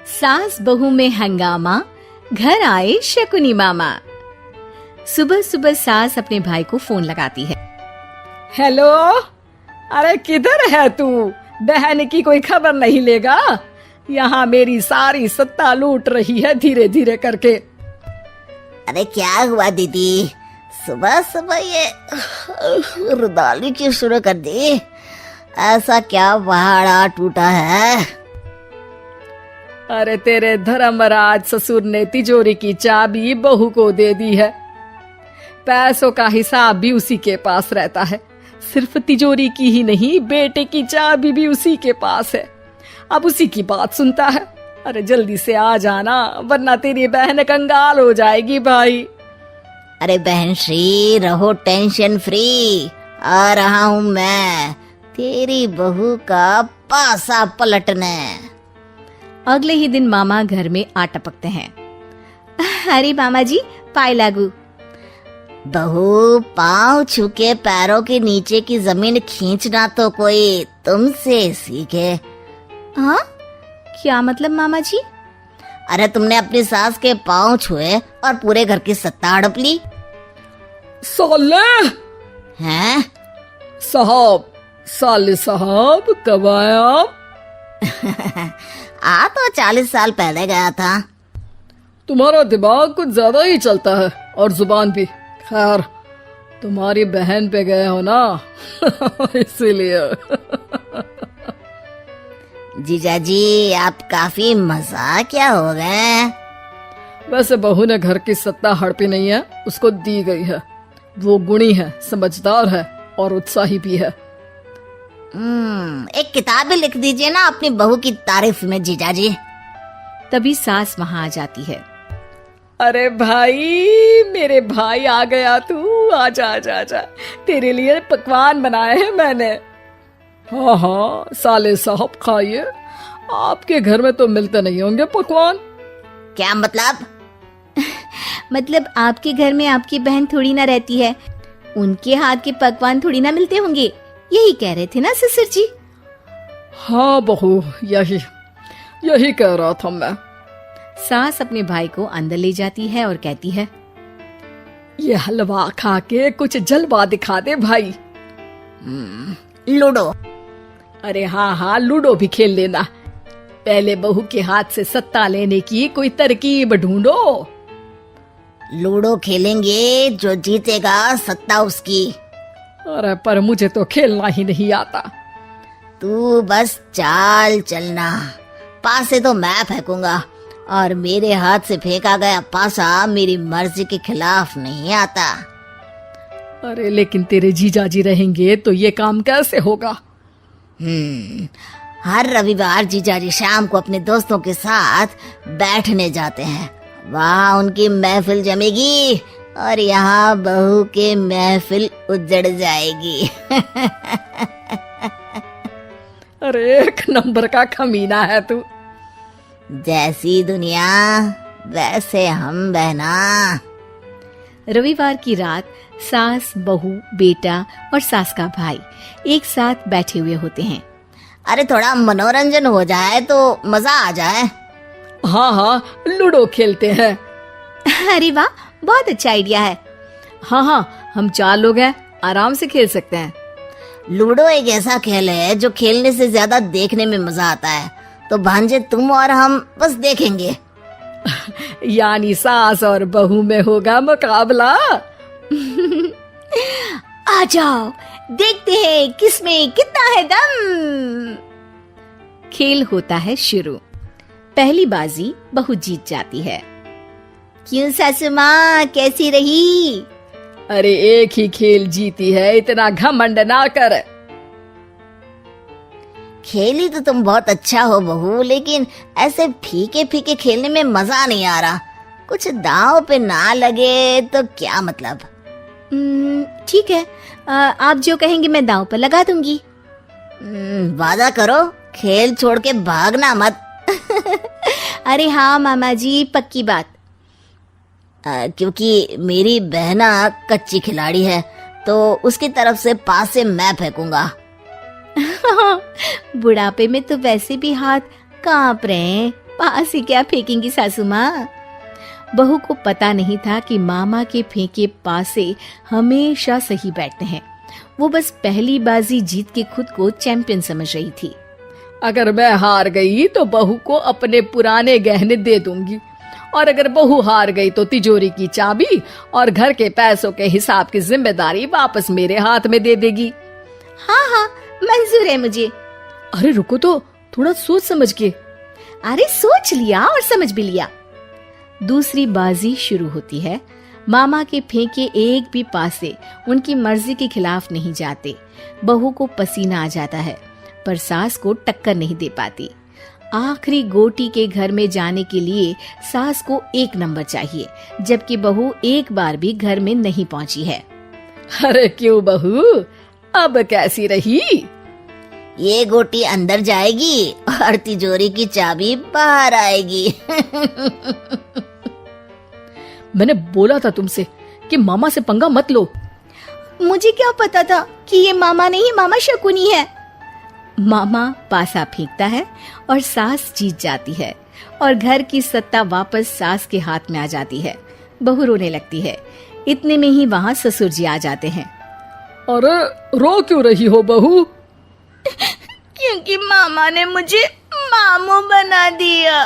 सास बहू में हंगामा, घर आए शकुनी मामा। सुबह सुबह सास अपने भाई को फोन लगाती है। हेलो, अरे किधर है तू? बहन की कोई खबर नहीं लेगा? यहाँ मेरी सारी सत्ता लूट रही है धीरे धीरे करके। अरे क्या हुआ दीदी, सुबह सुबह ये रुदाली क्यों शुरू कर दी? ऐसा क्या पहाड़ा टूटा है? अरे तेरे धर्मराज ससुर ने तिजोरी की चाबी बहू को दे दी है। पैसों का हिसाब भी उसी के पास रहता है। सिर्फ तिजोरी की ही नहीं, बेटे की चाबी भी उसी के पास है। अब उसी की बात सुनता है। अरे जल्दी से आ जाना, वरना तेरी बहन कंगाल हो जाएगी भाई। अरे बहन श्री, रहो टेंशन फ्री। आ रहा हूँ मैं, तेरी बहू का पासा पलटने। अगले ही दिन मामा घर में आ टपकते हैं। अरे मामा जी, पाए लागू। बहू, पाँव छू के पैरों के नीचे की जमीन खींचना तो कोई तुमसे सीखे। हाँ, क्या मतलब मामा जी? अरे तुमने अपनी सास के पाँव छुए और पूरे घर की सत्ता हड़प ली। साले हैं? साहब, साले साहब कब आए आप? आ तो 40 साल पहले गया था। तुम्हारा दिमाग कुछ ज्यादा ही चलता है और जुबान भी। खैर, तुम्हारी बहन पे गए हो ना इसीलिए। जीजा जी, आप काफी मजाकिया हो गए। वैसे बहू ने घर की सत्ता हड़पी नहीं है, उसको दी गई है। वो गुणी है, समझदार है और उत्साही भी है। एक किताब भी लिख दीजिए ना अपनी बहू की तारीफ में जीजा जी। तभी सास वहां आ जाती है। अरे भाई, मेरे भाई आ गया तू। आजा आजा आजा, तेरे लिए पकवान बनाए हैं मैंने। हाँ हाँ साले साहब, खाइए। आपके घर में तो मिलते नहीं होंगे पकवान। क्या मतलब? मतलब आपके घर में आपकी बहन थोड़ी ना रहती है, उनके हाथ के पकवान थोड़ी ना मिलते होंगे, यही कह रहे थे ना ससुर जी? हाँ बहू, यही कह रहा था मैं। सास अपने भाई को अंदर ले जाती है और कहती है, ये हलवा खा के कुछ जलवा दिखा दे भाई। लूडो? अरे हाँ हाँ, लूडो भी खेल लेना। पहले बहू के हाथ से सत्ता लेने की कोई तरकीब ढूंढो। लूडो खेलेंगे, जो जीतेगा सत्ता उसकी। अरे पर मुझे तो खेलना ही नहीं आता। तू बस चाल चलना, पासे तो मैं फेंकूंगा और मेरे हाथ से फेंका गया पासा मेरी मर्जी के खिलाफ नहीं आता। अरे लेकिन तेरे जीजाजी रहेंगे तो ये काम कैसे होगा? हर रविवार जीजाजी शाम को अपने दोस्तों के साथ बैठने जाते हैं। वहाँ उनकी महफिल जमेगी और यहाँ बहू के महफिल उजड़ जाएगी। अरे एक नंबर का कमीना है तू। जैसी दुनिया वैसे हम बहना। रविवार की रात सास, बहू, बेटा और सास का भाई एक साथ बैठे हुए होते हैं। अरे थोड़ा मनोरंजन हो जाए तो मजा आ जाए। हाँ हाँ, लूडो खेलते हैं। अरे वाह, बहुत अच्छा आइडिया है। हाँ हाँ, हम 4 लोग हैं, आराम से खेल सकते हैं। लूडो एक ऐसा खेल है जो खेलने से ज्यादा देखने में मजा आता है। तो भांजे, तुम और हम बस देखेंगे। यानी सास और बहू में होगा मुकाबला। आ जाओ, देखते हैं किसमें कितना है दम। खेल होता है शुरू। पहली बाजी बहू जीत जाती है। क्यों सासू माँ, कैसी रही? अरे एक ही खेल जीती है, इतना घमंड ना कर। खेली तो तुम बहुत अच्छा हो बहू, लेकिन ऐसे फीके फीके खेलने में मजा नहीं आ रहा। कुछ दांव पे ना लगे तो क्या मतलब? ठीक है, आप जो कहेंगे मैं दांव पर लगा दूंगी। वादा करो, खेल छोड़ के भागना मत। अरे हाँ मामा जी, पक्की बात। क्योंकि मेरी बहना कच्ची खिलाड़ी है, तो उसकी तरफ से पास से मैं फेंकूंगा। बुढ़ापे में तो वैसे भी हाथ कांप रहे हैं। पास ही क्या फेंकेंगी सासू माँ। बहू को पता नहीं था कि मामा के फेंके पासे हमेशा सही बैठते हैं। वो बस पहली बाजी जीत के खुद को चैंपियन समझ रही थी। अगर मैं हार गई तो बहू को अपने पुराने गहने दे दूंगी, और अगर बहू हार गई तो तिजोरी की चाबी और घर के पैसों के हिसाब की जिम्मेदारी वापस मेरे हाथ में दे देगी। हाँ हाँ, मंजूर है मुझे। अरे रुको तो, थोड़ा सोच समझ के। अरे सोच लिया और समझ भी लिया। दूसरी बाजी शुरू होती है। मामा के फेंके एक भी पासे उनकी मर्जी के खिलाफ नहीं जाते। बहू को पसीना आ जाता है, पर सास को टक्कर नहीं दे पाती। आखिरी गोटी के घर में जाने के लिए सास को 1 नंबर चाहिए, जबकि बहू एक बार भी घर में नहीं पहुंची है। अरे क्यों बहू, अब कैसी रही? ये गोटी अंदर जाएगी और तिजोरी की चाबी बाहर आएगी। मैंने बोला था तुमसे कि मामा से पंगा मत लो। मुझे क्या पता था कि ये मामा नहीं, मामा शकुनी है। मामा पासा फेंकता है और सास जीत जाती है, और घर की सत्ता वापस सास के हाथ में आ जाती है। बहू रोने लगती है। इतने में ही वहाँ ससुर जी आ जाते हैं। अरे रो क्यों रही हो बहू? क्योंकि मामा ने मुझे मामू बना दिया।